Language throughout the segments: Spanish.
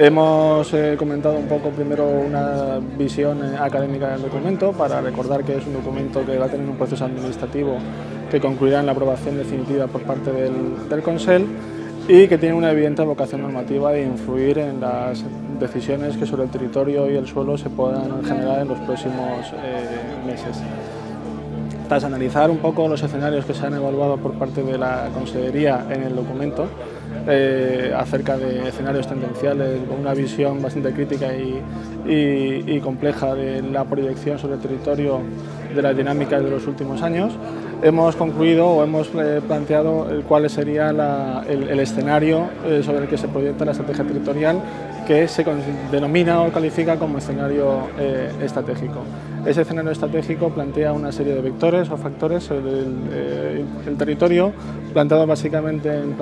Hemos comentado un poco primero una visión académica del documento para recordar que es un documento que va a tener un proceso administrativo que concluirá en la aprobación definitiva por parte del Consell y que tiene una evidente vocación normativa de influir en las decisiones que sobre el territorio y el suelo se puedan generar en los próximos meses. Tras analizar un poco los escenarios que se han evaluado por parte de la Consellería en el documento, acerca de escenarios tendenciales, con una visión bastante crítica y compleja de la proyección sobre el territorio de las dinámicas de los últimos años, hemos concluido o hemos planteado cuál sería el escenario sobre el que se proyecta la estrategia territorial, que se denomina o califica como escenario estratégico. Ese escenario estratégico plantea una serie de vectores o factores sobre el territorio, planteado básicamente en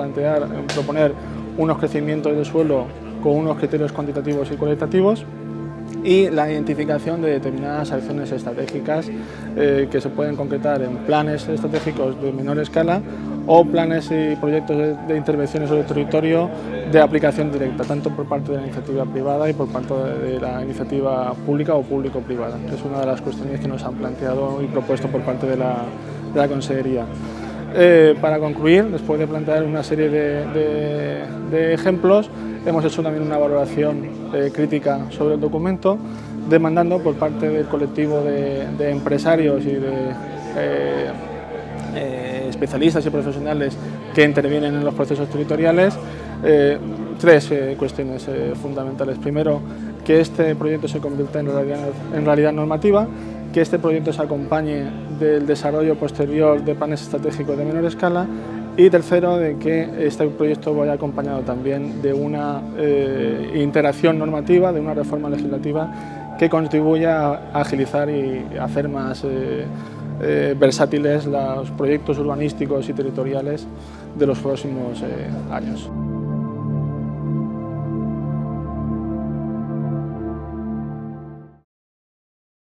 proponer unos crecimientos de suelo con unos criterios cuantitativos y cualitativos y la identificación de determinadas acciones estratégicas que se pueden concretar en planes estratégicos de menor escala o planes y proyectos de intervenciones sobre el territorio de aplicación directa, tanto por parte de la iniciativa privada y por parte de la iniciativa pública o público-privada. Es una de las cuestiones que nos han planteado y propuesto por parte de la Consellería. Para concluir, después de plantear una serie de ejemplos, hemos hecho también una valoración crítica sobre el documento, demandando por parte del colectivo de empresarios y de especialistas y profesionales que intervienen en los procesos territoriales tres cuestiones fundamentales. Primero, que este proyecto se convierta en realidad normativa, que este proyecto se acompañe del desarrollo posterior de planes estratégicos de menor escala y tercero, de que este proyecto vaya acompañado también de una interacción normativa, de una reforma legislativa que contribuya a agilizar y hacer más versátiles los proyectos urbanísticos y territoriales de los próximos años.